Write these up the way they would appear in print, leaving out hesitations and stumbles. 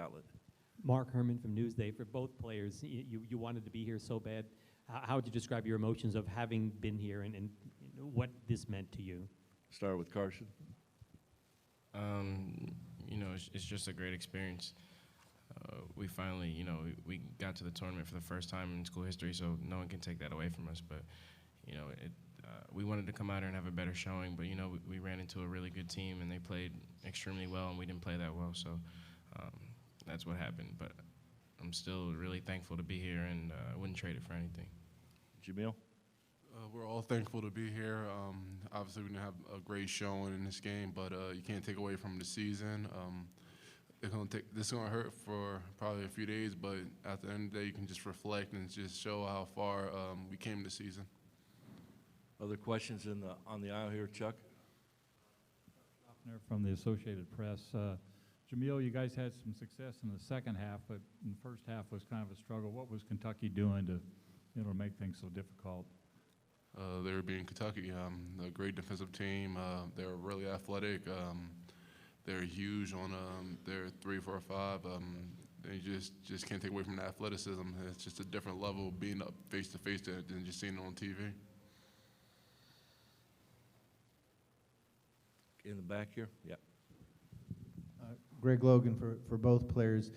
outlet. Mark Herman from Newsday. For both players, you wanted to be here so bad. How would you describe your emotions of having been here and what this meant to you? Start with Carson. You know, it's just a great experience. We finally, you know, we got to the tournament for the first time in school history, so no one can take that away from us. But, you know, we wanted to come out here and have a better showing, but, you know, we ran into a really good team, and they played extremely well, and we didn't play that well. So that's what happened. But I'm still really thankful to be here, and I wouldn't trade it for anything. Jamil? We're all thankful to be here. Obviously, we didn't have a great showing in this game, but you can't take away from the season. This is gonna hurt for probably a few days, but at the end of the day, you can just reflect and just show how far we came this season. Other questions on the aisle here, Chuck? From the Associated Press. Jamil, you guys had some success in the second half, but in the first half was kind of a struggle. What was Kentucky doing to, you know, make things so difficult? They were being Kentucky, a great defensive team. They're really athletic. They're huge on their 3, 4, 5. They just can't take away from the athleticism. It's just a different level being up face to face than just seeing it on TV. In the back here? Yeah. Greg Logan for both players.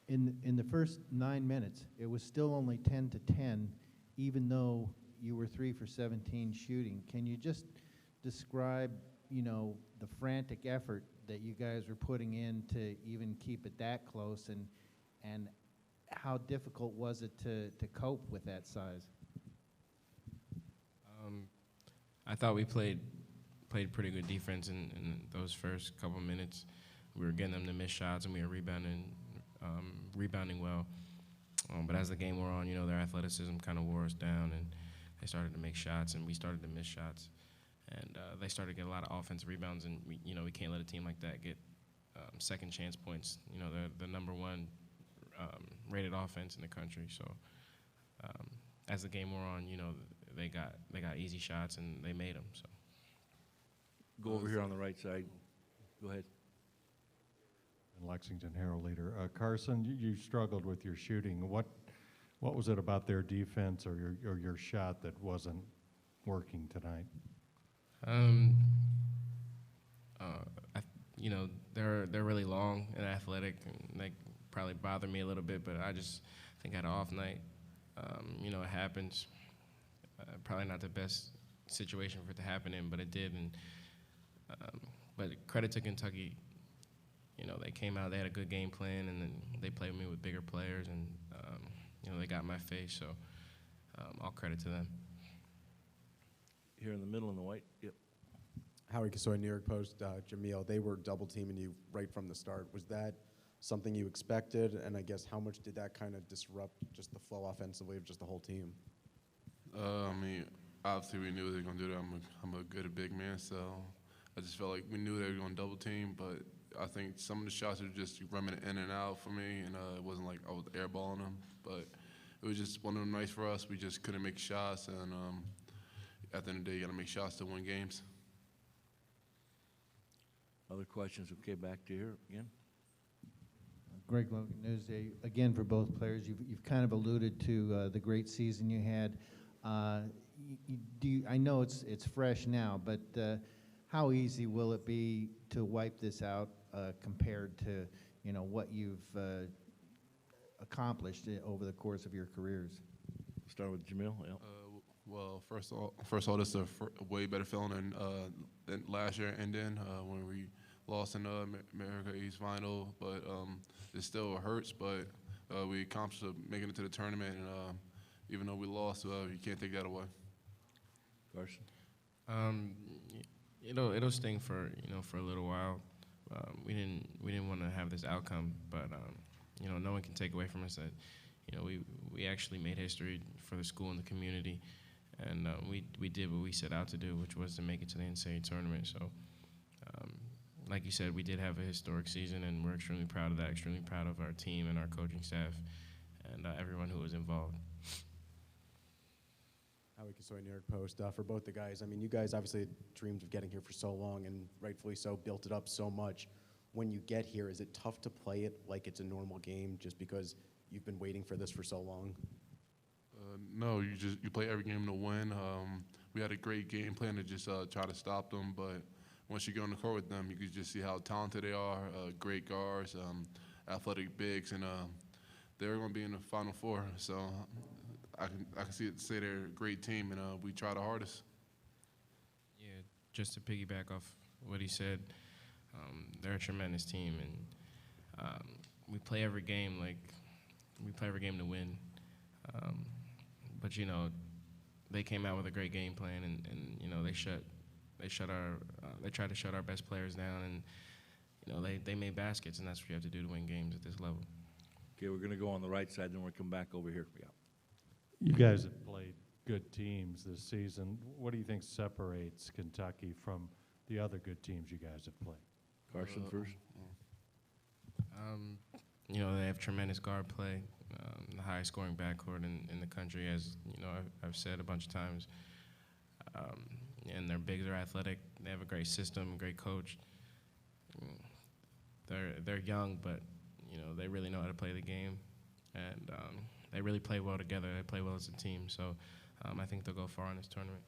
In the first 9 minutes, it was still only 10-10, even though you were 3 for 17 shooting. Can you just describe, you know, the frantic effort that you guys were putting in to even keep it that close, and how difficult was it to cope with that size? I thought we played pretty good defense in those first couple minutes. We were getting them to miss shots, and we were rebounding well. But as the game wore on, you know, their athleticism kind of wore us down, and they started to make shots, and we started to miss shots. And they started to get a lot of offensive rebounds, and we can't let a team like that get second chance points. You know, they're the #1 rated offense in the country. So as the game wore on, you know, they got easy shots, and they made them. So Go over here on the right side. Go ahead. Lexington Herald leader. Carson, you struggled with your shooting. What was it about their defense or your shot that wasn't working tonight? You know, they're really long and athletic, and they probably bother me a little bit, but I just think I had an off night. You know, it happens. Probably not the best situation for it to happen in, but it did. And but credit to Kentucky. You know, they came out, they had a good game plan, and then they played with me with bigger players, and you know, they got in my face. So all credit to them. Here in the middle in the white. Yep. Howie Kasoy, New York Post. Jamil, they were double teaming you right from the start. Was that something you expected? And I guess how much did that kind of disrupt just the flow offensively of just the whole team? I mean, obviously we knew they were going to do that. I'm a good big man, so I just felt like we knew they were going to double team, but I think some of the shots were just running in and out for me, and it wasn't like I was airballing them, but it was just one of them nights for us. We just couldn't make shots, and at the end of the day, you got to make shots to win games. Other questions? Okay, back to here again. Greg Logan, Newsday. Again, for both players, you've kind of alluded to the great season you had. I know it's fresh now, but how easy will it be to wipe this out compared to, you know, what you've accomplished over the course of your careers? Start with Jamil. Yeah. Well, first of all, this is a way better feeling than last year, and then when we lost in the America East Final, but it still hurts. But we accomplished making it to the tournament, and even though we lost, you can't take that away. Carson. It'll sting for a little while. We didn't want to have this outcome, but you know, no one can take away from us that, you know, we actually made history for the school and the community, and we did what we set out to do, which was to make it to the NCAA tournament. So, like you said, we did have a historic season, and we're extremely proud of that. Extremely proud of our team and our coaching staff, and everyone who was involved. Howie Kasoy, New York Post. For both the guys, I mean, you guys obviously dreamed of getting here for so long, and rightfully so, built it up so much. when you get here, is it tough to play it like it's a normal game just because you've been waiting for this for so long? No, you play every game to win. We had a great game plan to just try to stop them, but once you get on the court with them, you can just see how talented they are. Great guards, athletic bigs, and they're going to be in the Final Four. So I can say they're a great team, and we try the hardest. Yeah, just to piggyback off what he said, they're a tremendous team, and we play every game to win. But you know, they came out with a great game plan, and you know they tried to shut our best players down, and you know they made baskets, and that's what you have to do to win games at this level. Okay, we're going to go on the right side, then we'll come back over here. Yeah. You guys have played good teams this season. What do you think separates Kentucky from the other good teams you guys have played? Carson first. You know, they have tremendous guard play, the highest scoring backcourt in the country, as you know I've said a bunch of times. And their bigs are athletic. They have a great system, great coach. They're young, but you know they really know how to play the game, and they really play well together. They play well as a team. So I think they'll go far in this tournament.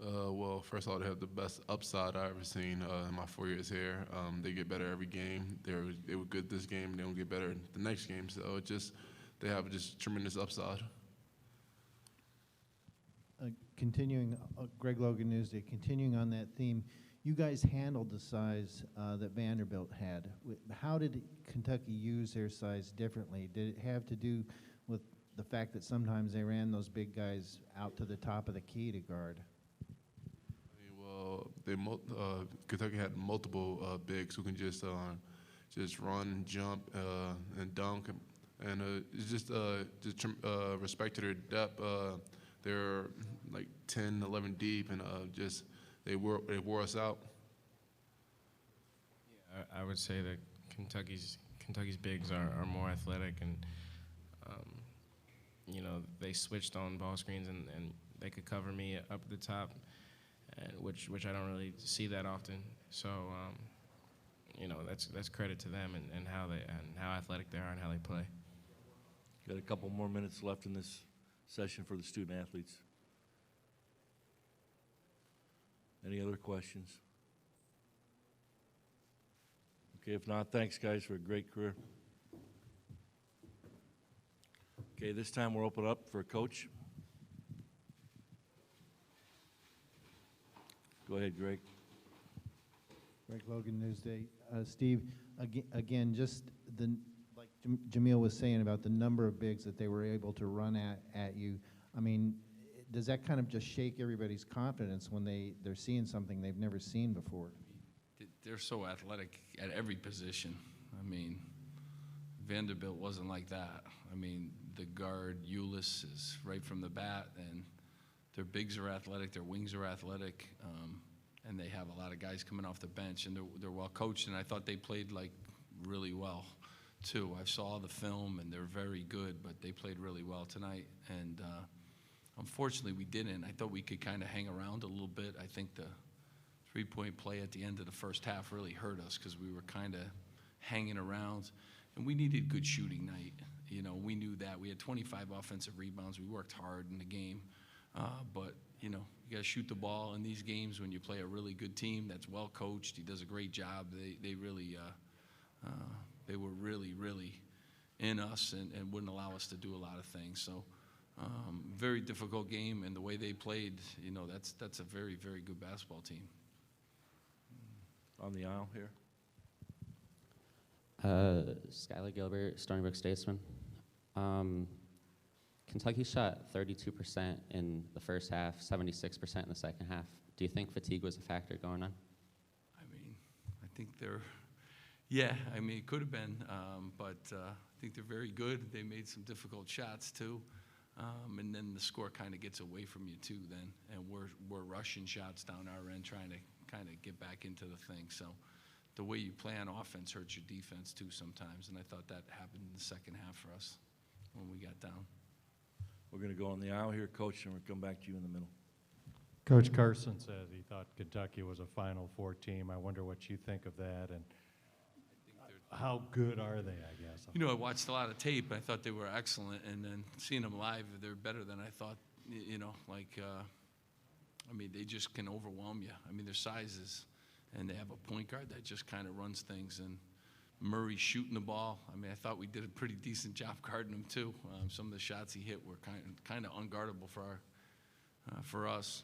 Well, first of all, they have the best upside I've ever seen in my 4 years here. They get better every game. They were good this game. They will get better the next game. So they have just tremendous upside. Continuing, Greg Logan, Newsday, continuing on that theme, you guys handled the size that Vanderbilt had. How did Kentucky use their size differently? Did it have to do with the fact that sometimes they ran those big guys out to the top of the key to guard? Well, Kentucky had multiple bigs who can just run, jump, and dunk, and it's just respect to their depth. They're like 10, 11 deep, and they wore us out. Yeah, I would say that Kentucky's bigs are more athletic, and you know they switched on ball screens, and they could cover me up at the top, and which I don't really see that often. So you know that's credit to them and how athletic they are and how they play. Got a couple more minutes left in this session for the student athletes. Any other questions? Okay, if not, thanks guys for a great career. Okay, this time we'll open up for a coach. Go ahead, Greg. Greg Logan, Newsday. Steve, again, just like Jamil was saying about the number of bigs that they were able to run at you. I mean, does that kind of just shake everybody's confidence when they're seeing something they've never seen before? They're so athletic at every position. I mean, Vanderbilt wasn't like that. I mean, the guard, Ulyss, is right from the bat, and their bigs are athletic, their wings are athletic, and they have a lot of guys coming off the bench, and they're well coached, and I thought they played like really well too. I saw the film, and they're very good, but they played really well tonight, and unfortunately we didn't. I thought we could kind of hang around a little bit. I think the three-point play at the end of the first half really hurt us because we were kind of hanging around, and we needed good shooting night. You know, we knew that. We had 25 offensive rebounds. We worked hard in the game, but you know, you got to shoot the ball in these games when you play a really good team that's well coached. He does a great job. They really they were really in us and wouldn't allow us to do a lot of things. So very difficult game, and the way they played, you know, that's a very good basketball team. On the aisle here. Skylar Gilbert, Stony Brook Statesman. Kentucky shot 32% in the first half, 76% in the second half. Do you think fatigue was a factor going on? I mean, I think yeah, I mean, it could have been, but I think they're very good. They made some difficult shots too, and then the score kind of gets away from you too then, and we're rushing shots down our end, trying to kind of get back into the thing. So the way you play on offense hurts your defense too sometimes, and I thought that happened in the second half for us when we got down. We're going to go on the aisle here, Coach, and we'll come back to you in the middle. Coach Carson said he thought Kentucky was a Final Four team. I wonder what you think of that, and how good are they, I guess? You know, I watched a lot of tape. I thought they were excellent, and then seeing them live, they're better than I thought. You know, like, I mean, they just can overwhelm you. I mean, their sizes, and they have a point guard that just kind of runs things. And Murray shooting the ball. I mean, I thought we did a pretty decent job guarding him too. Some of the shots he hit were kind of unguardable for us.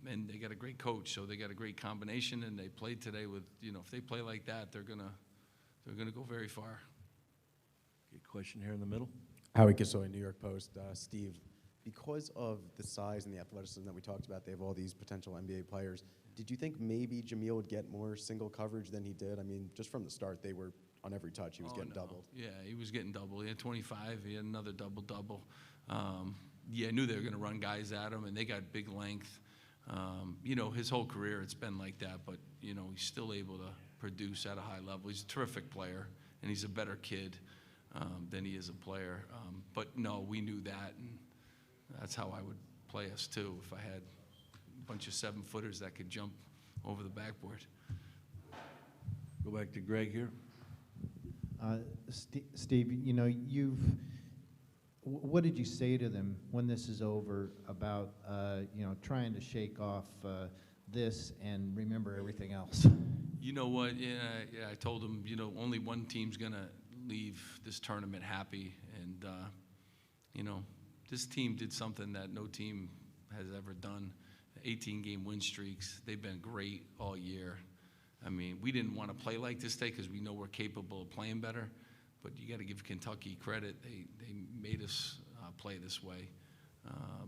And they got a great coach, so they got a great combination. And they played today with, you know, if they play like that, they're gonna go very far. Okay, question here in the middle. Howie Kasoy, New York Post. Steve, because of the size and the athleticism that we talked about, they have all these potential NBA players. Did you think maybe Jamil would get more single coverage than he did? I mean, just from the start, they were on every touch. He was getting doubled. Yeah, he was getting double. He had 25. He had another double-double. Yeah, I knew they were going to run guys at him, and they got big length. You know, his whole career, it's been like that, but, you know, he's still able to produce at a high level. He's a terrific player, and he's a better kid than he is a player. But, no, we knew that, and that's how I would play us, too, if I had a bunch of 7-footers that could jump over the backboard. Go back to Greg here. Steve, you know, what did you say to them when this is over about, you know, trying to shake off this and remember everything else? You know what? Yeah, I told them, you know, only one team's going to leave this tournament happy. And, you know, this team did something that no team has ever done. 18-game win streaks. They've been great all year. I mean, we didn't want to play like this today because we know we're capable of playing better. But you got to give Kentucky credit. They made us play this way.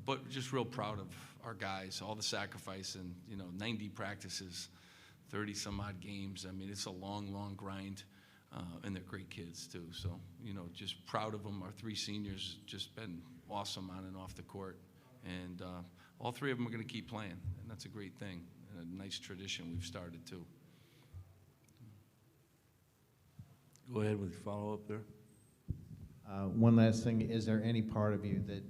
But just real proud of our guys, all the sacrifice and, you know, 90 practices, 30-some-odd games. I mean, it's a long, long grind, and they're great kids, too. So, you know, just proud of them. Our 3 seniors just been awesome on and off the court. And all 3 of them are going to keep playing, and that's a great thing and a nice tradition we've started, too. Go ahead with your follow-up there. One last thing, is there any part of you that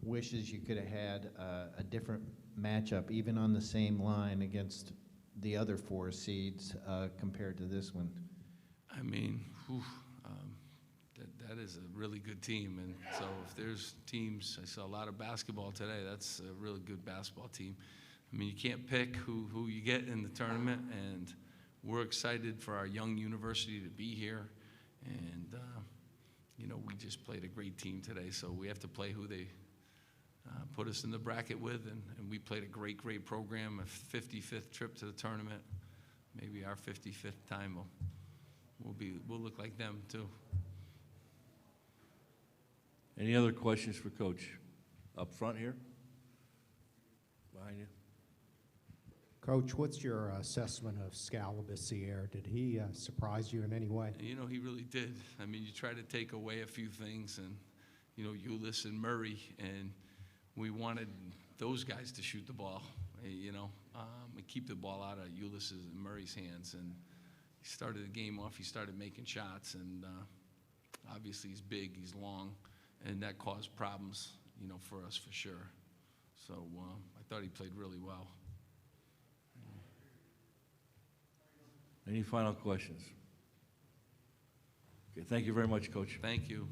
wishes you could have had a different matchup, even on the same line against the other 4 seeds compared to this one? I mean, that is a really good team. And so if there's teams, I saw a lot of basketball today, that's a really good basketball team. I mean, you can't pick who you get in the tournament, and we're excited for our young university to be here. And, you know, we just played a great team today, so we have to play who they put us in the bracket with. And we played a great, great program, a 55th trip to the tournament. Maybe our 55th time we'll look like them, too. Any other questions for Coach? Up front here? Behind you? Coach, what's your assessment of Scalabissiere? Did he surprise you in any way? You know, he really did. I mean, you try to take away a few things, and, you know, Ulis and Murray, and we wanted those guys to shoot the ball, you know, and keep the ball out of Ulis and Murray's hands. And he started the game off, he started making shots, and obviously he's big, he's long, and that caused problems, you know, for us for sure. So I thought he played really well. Any final questions? Okay, thank you very much, Coach. Thank you.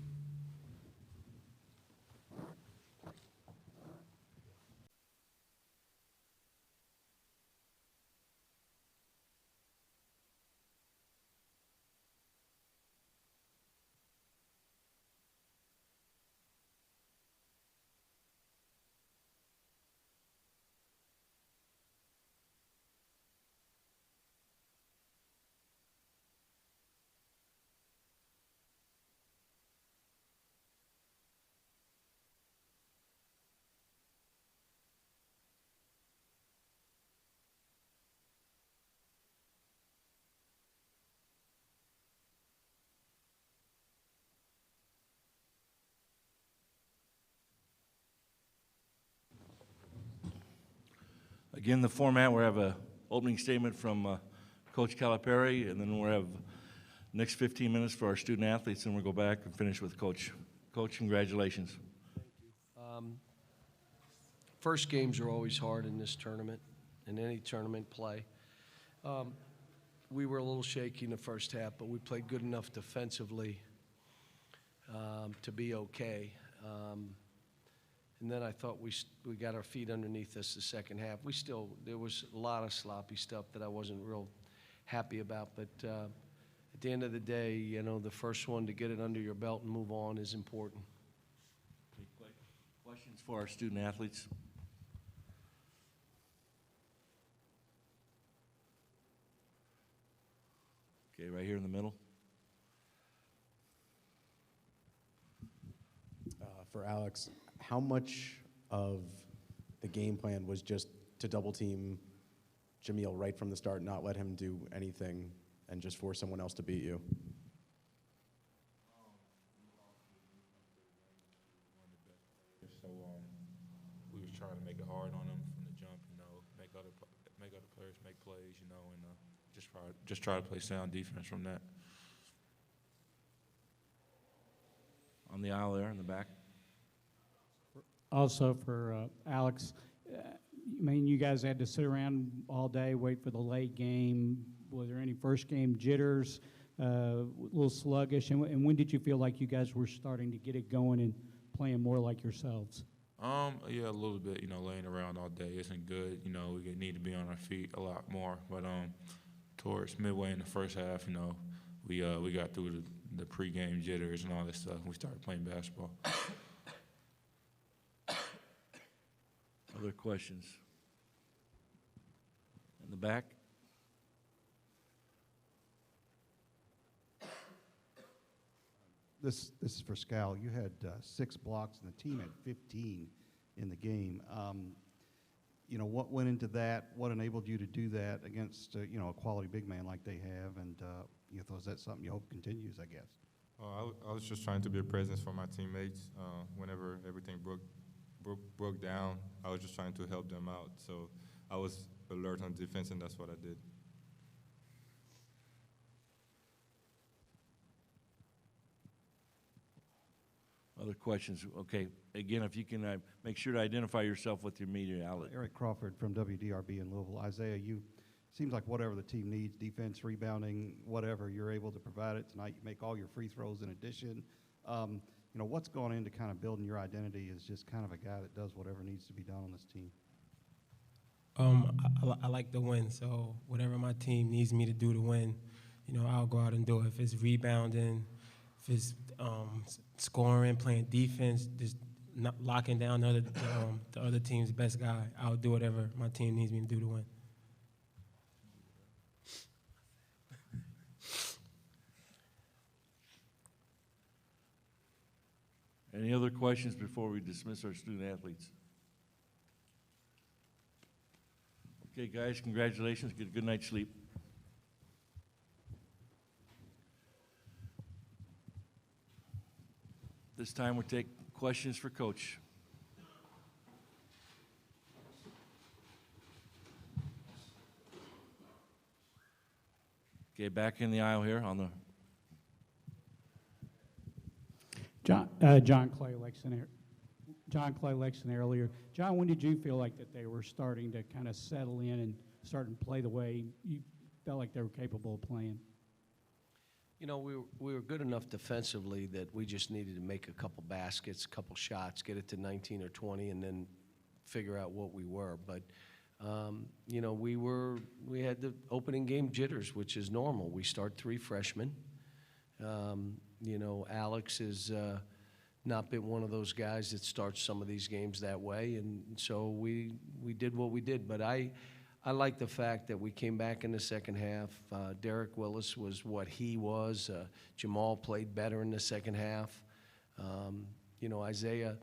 Again, the format, we have a opening statement from Coach Calipari, and then we'll have next 15 minutes for our student athletes, and we'll go back and finish with Coach. Coach, congratulations. First games are always hard in this tournament, in any tournament play. we were a little shaky in the first half, but we played good enough defensively to be okay. And then I thought we got our feet underneath us the second half. There was a lot of sloppy stuff that I wasn't real happy about, but at the end of the day, you know, the first one to get it under your belt and move on is important. Questions for our student athletes? Okay, right here in the middle. For Alex, how much of the game plan was just to double team Jameel right from the start, not let him do anything, and just force someone else to beat you? So we was trying to make it hard on them from the jump, you know, make other players make plays, you know, and just try to play sound defense from that. On the aisle there in the back. Also for Alex, I mean, you guys had to sit around all day, wait for the late game. Was there any first game jitters, a little sluggish? And when did you feel like you guys were starting to get it going and playing more like yourselves? Yeah, a little bit, you know, laying around all day isn't good. You know, we need to be on our feet a lot more. But towards midway in the first half, you know, we got through the pregame jitters and all this stuff, and we started playing basketball. Other questions? In the back? This is for Scal. You had 6 blocks, and the team had 15 in the game. You know, what went into that? What enabled you to do that against you know, a quality big man like they have? And you know, is that something you hope continues? I guess. I was just trying to be a presence for my teammates. Whenever everything broke down, I was just trying to help them out. So I was alert on defense, and that's what I did. Other questions? Okay, again, if you can make sure to identify yourself with your media outlet. Eric Crawford from WDRB in Louisville. Isaiah, seems like whatever the team needs, defense, rebounding, whatever, you're able to provide it tonight. You make all your free throws in addition. You know, what's gone into kind of building your identity as just kind of a guy that does whatever needs to be done on this team? I like to win, so whatever my team needs me to do to win, you know, I'll go out and do it. If it's rebounding, if it's scoring, playing defense, just not locking down the other team's best guy, I'll do whatever my team needs me to do to win. Any other questions before we dismiss our student athletes? Okay, guys, congratulations. Get a good night's sleep. This time we'll take questions for Coach. Okay, back in the aisle here on the. John Clay Lexon earlier. John, when did you feel like that they were starting to kind of settle in and starting to play the way you felt like they were capable of playing? You know, we were good enough defensively that we just needed to make a couple baskets, a couple shots, get it to 19 or 20, and then figure out what we were. But, you know, we had the opening game jitters, which is normal. We start 3 freshmen. You know, Alex has not been one of those guys that starts some of these games that way, and so we did what we did. But I like the fact that we came back in the second half. Derek Willis was what he was. Jamal played better in the second half. You know, Isaiah,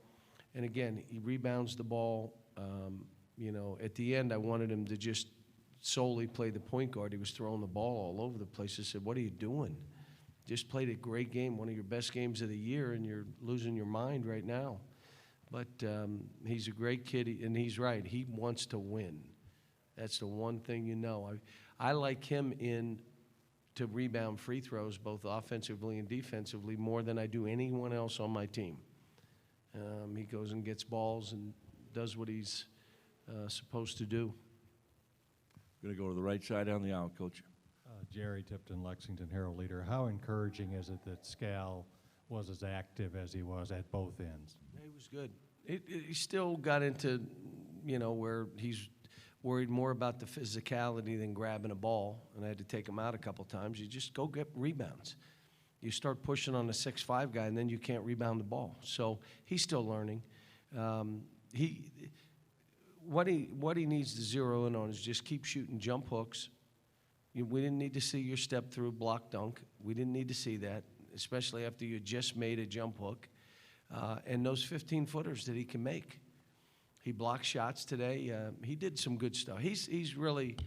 and again, he rebounds the ball. You know, at the end, I wanted him to just solely play the point guard. He was throwing the ball all over the place. I said, what are you doing? Just played a great game, one of your best games of the year, and you're losing your mind right now. But he's a great kid, and he's right. He wants to win. That's the one thing you know. I like him to rebound free throws, both offensively and defensively, more than I do anyone else on my team. He goes and gets balls and does what he's supposed to do. Going to go to the right side down the aisle, Coach. Jerry Tipton, Lexington Herald leader. How encouraging is it that Scal was as active as he was at both ends? He was good. He still got into, where he's worried more about the physicality than grabbing a ball, and I had to take him out a couple times. You just go get rebounds. You start pushing on a 6'5" guy, and then you can't rebound the ball. So he's still learning. What he needs to zero in on is just keep shooting jump hooks. We didn't need to see your step through block dunk. We didn't need to see that, especially after you just made a jump hook. And those 15-footers that he can make. He blocked shots today. He did some good stuff. He's really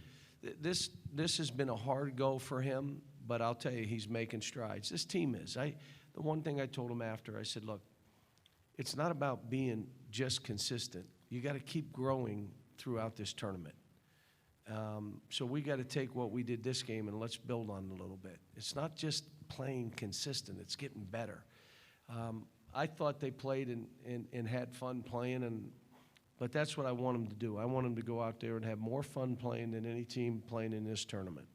this has been a hard go for him, but I'll tell you, he's making strides. This team is. The one thing I told him after, I said, look, it's not about being just consistent. You got to keep growing throughout this tournament. So we got to take what we did this game and let's build on it a little bit. It's not just playing consistent. It's getting better. I thought they played and had fun playing, but that's what I want them to do. I want them to go out there and have more fun playing than any team playing in this tournament.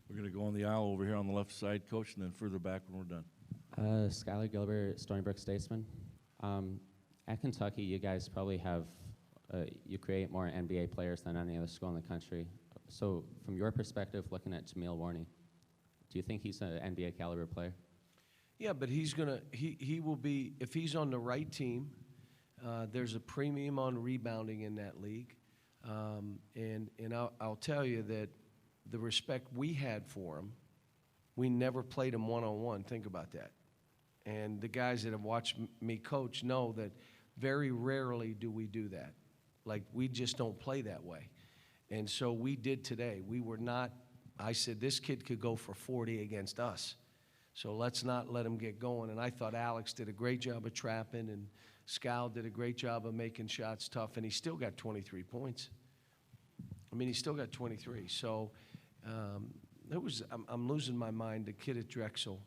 We're going to go on the aisle over here on the left side, Coach, and then further back when we're done. Skylar Gilbert, Stony Brook Statesman. At Kentucky, you guys probably have, you create more NBA players than any other school in the country. So from your perspective, looking at Jameel Warney, do you think he's an NBA caliber player? Yeah, but he will be, if he's on the right team, there's a premium on rebounding in that league. And I'll tell you that the respect we had for him, we never played him one-on-one. Think about that. And the guys that have watched me coach know that very rarely do we do that. Like, we just don't play that way. And so we did today. We were not, I said, this kid could go for 40 against us. So let's not let him get going. And I thought Alex did a great job of trapping, and Scal did a great job of making shots tough, and he still got 23 points. I mean, he still got 23. So I'm losing my mind. The kid at Drexel,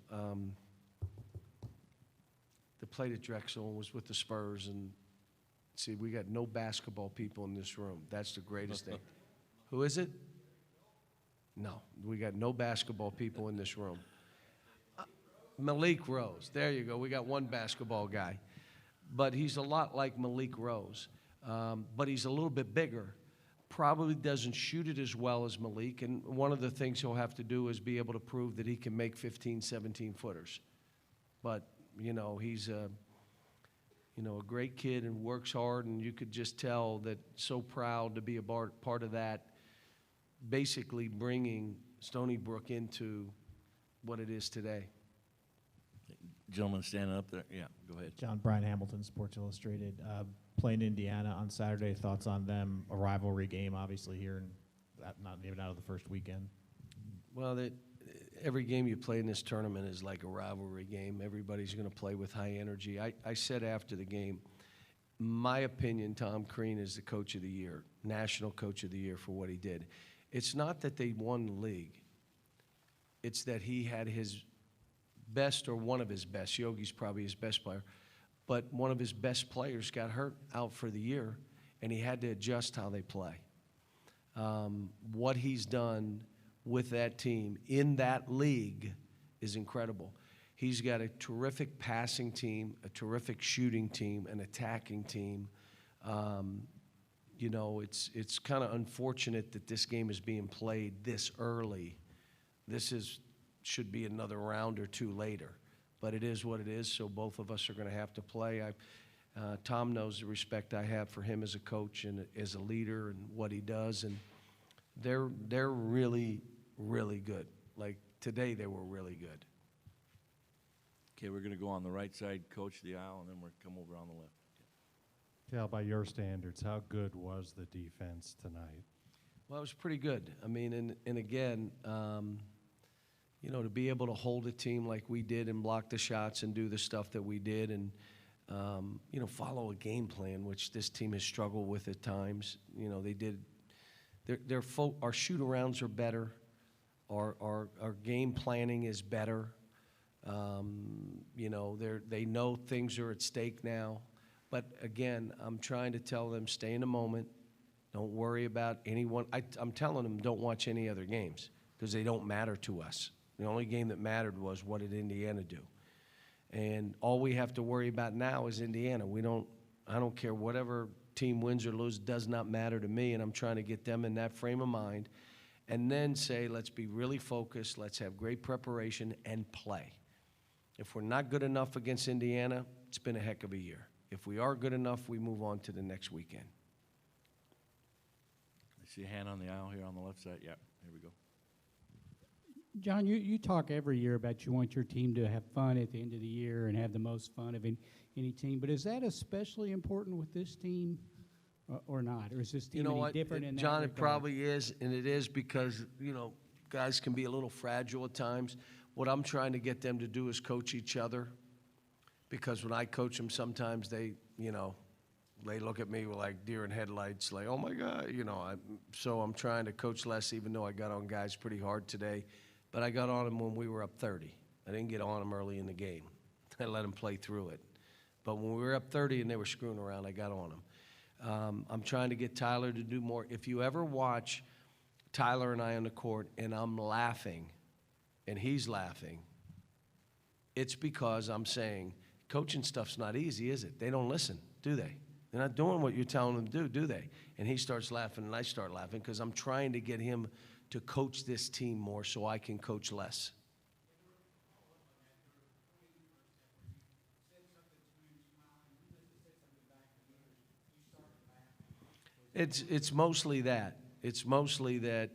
that played at Drexel and was with the Spurs. And see, we got no basketball people in this room. That's the greatest thing. Who is it? No, we got no basketball people in this room. Malik Rose. There you go. We got one basketball guy. But he's a lot like Malik Rose. But he's a little bit bigger. Probably doesn't shoot it as well as Malik. And one of the things he'll have to do is be able to prove that he can make 15, 17-footers. But, he's a great kid and works hard. And you could just tell that so proud to be a part of that, basically bringing Stony Brook into what it is today. Gentleman standing up there. Yeah, go ahead. John Brian Hamilton, Sports Illustrated. Playing Indiana on Saturday, thoughts on them? A rivalry game, obviously, here, and not even out of the first weekend. Well, every game you play in this tournament is like a rivalry game. Everybody's going to play with high energy. I said after the game, my opinion, Tom Crean is the coach of the year, national coach of the year for what he did. It's not that they won the league. It's that he had his best, or one of his best, Yogi's probably his best player, but one of his best players got hurt out for the year, and he had to adjust how they play. What he's done with that team in that league is incredible. He's got a terrific passing team, a terrific shooting team, an attacking team. It's kind of unfortunate that this game is being played this early. Should be another round or two later. But it is what it is, so both of us are going to have to play. Tom knows the respect I have for him as a coach and as a leader and what he does, and they're really, really good. Like today, they were really good. Okay, we're going to go on the right side, Coach, the aisle, and then we'll come over on the left. Cal, by your standards, how good was the defense tonight? Well, it was pretty good. I mean, and again, to be able to hold a team like we did and block the shots and do the stuff that we did and, follow a game plan, which this team has struggled with at times. They did. Our shoot-arounds are better. Our game planning is better. They know things are at stake now. But, again, I'm trying to tell them, stay in the moment. Don't worry about anyone. I'm telling them, don't watch any other games. because they don't matter to us. The only game that mattered was what did Indiana do. And all we have to worry about now is Indiana. I don't care whatever team wins or loses, does not matter to me, and I'm trying to get them in that frame of mind and then say, let's be really focused, let's have great preparation and play. If we're not good enough against Indiana, it's been a heck of a year. If we are good enough, we move on to the next weekend. I see a hand on the aisle here on the left side. Yeah, here we go. John, you talk every year about you want your team to have fun at the end of the year and have the most fun of any team, but is that especially important with this team or not? Or is this team any different in that John, it regard? probably is, and it is because, guys can be a little fragile at times. What I'm trying to get them to do is coach each other, because when I coach them, sometimes they look at me like deer in headlights, like, oh my God, so I'm trying to coach less, even though I got on guys pretty hard today. But I got on them when we were up 30. I didn't get on them early in the game. I let them play through it. But when we were up 30 and they were screwing around, I got on them. I'm trying to get Tyler to do more. If you ever watch Tyler and I on the court and I'm laughing and he's laughing, it's because I'm saying, coaching stuff's not easy, is it? They don't listen, do they? They're not doing what you're telling them to do they? And he starts laughing and I start laughing because I'm trying to get him to coach this team more so I can coach less. It's mostly that. It's mostly that,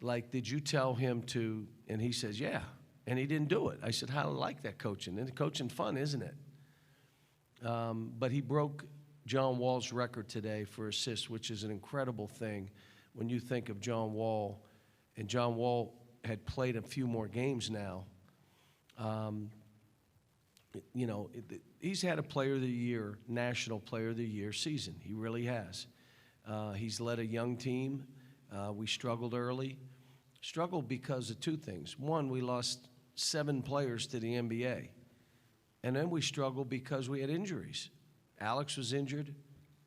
like, did you tell him to, and he says, yeah, and he didn't do it. I said, how do I like that coaching? And coaching fun, isn't it? But he broke John Wall's record today for assists, which is an incredible thing when you think of John Wall, and John Wall had played a few more games now. He's had a Player of the Year, National Player of the Year season. He really has. He's led a young team. We struggled early. Struggled because of two things. One, we lost 7 players to the NBA. And then we struggled because we had injuries. Alex was injured.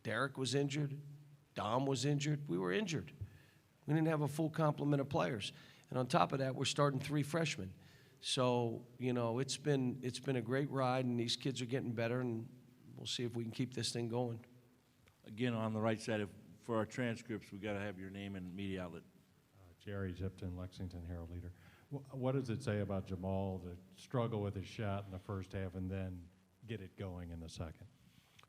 Derek was injured. Dom was injured. We were injured. We didn't have a full complement of players. And on top of that, we're starting 3 freshmen. So, it's been a great ride, and these kids are getting better, and we'll see if we can keep this thing going. Again, on the right side, for our transcripts, we got to have your name and media outlet. Jerry Zipton, Lexington Herald Leader. What does it say about Jamal to struggle with his shot in the first half and then get it going in the second?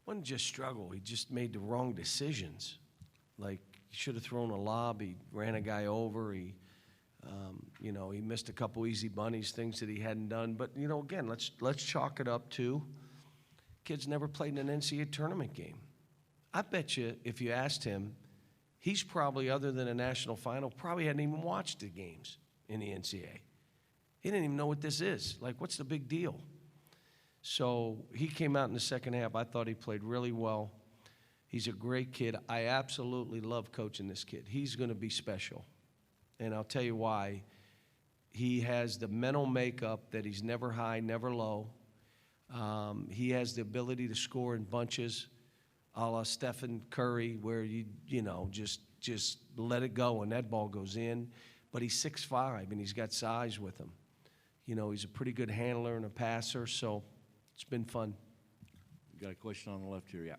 Wasn't just struggle. He just made the wrong decisions. Like, he should have thrown a lob. He ran a guy over. He missed a couple easy bunnies, things that he hadn't done. But, again, let's chalk it up to kid's never played in an NCAA tournament game. I bet you if you asked him, he's probably, other than a national final, probably hadn't even watched the games in the NCAA. He didn't even know what this is. Like, what's the big deal? So he came out in the second half. I thought he played really well. He's a great kid. I absolutely love coaching this kid. He's going to be special. And I'll tell you why. He has the mental makeup that he's never high, never low. He has the ability to score in bunches, a la Stephen Curry, where you just let it go and that ball goes in. But he's 6'5", and he's got size with him. He's a pretty good handler and a passer, so it's been fun. You got a question on the left here, yeah.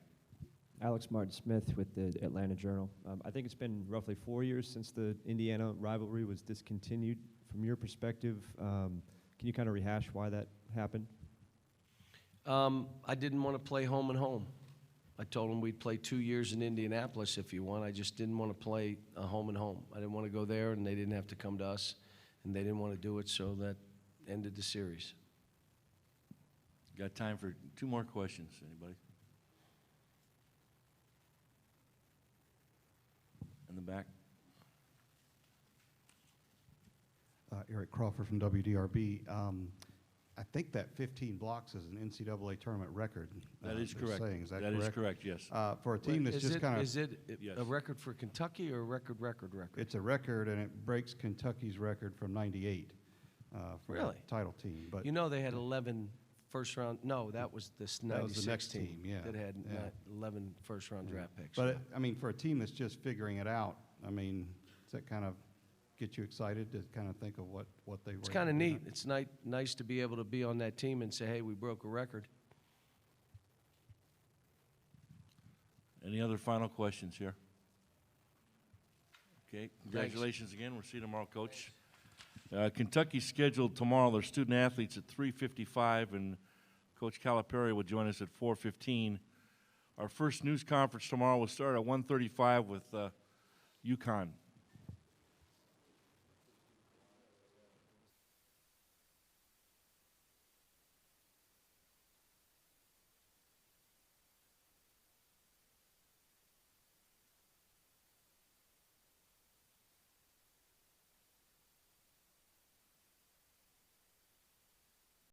Alex Martin Smith with the Atlanta Journal. I think it's been roughly 4 years since the Indiana rivalry was discontinued. From your perspective, can you kind of rehash why that happened? I didn't want to play home and home. I told them we'd play 2 years in Indianapolis if you want. I just didn't want to play a home and home. I didn't want to go there, and they didn't have to come to us, and they didn't want to do it, so that ended the series. Got time for 2 more questions. Anybody? In the back. Eric Crawford from WDRB. I think that 15 blocks is an NCAA tournament record. That is correct. Saying. Is that correct? correct? Is correct, yes. For a team that's just kind of... Is it yes. a record for Kentucky or a record? It's a record, and it breaks Kentucky's record from '98 for Really? the title team. But they had 11 first-round... No, that was this 96 that was the next team, yeah. that had yeah. 11 first-round draft picks. But, for a team that's just figuring it out, is that kind of get you excited to kind of think of what they were? It's kind of able to do? neat. It's nice to be able to be on that team and say, hey, we broke a record. Any other final questions here? Okay, congratulations again. We'll see you tomorrow, Coach. Kentucky's scheduled tomorrow their student athletes at 3:55, and Coach Calipari will join us at 4:15. Our first news conference tomorrow will start at 1:35 with UConn.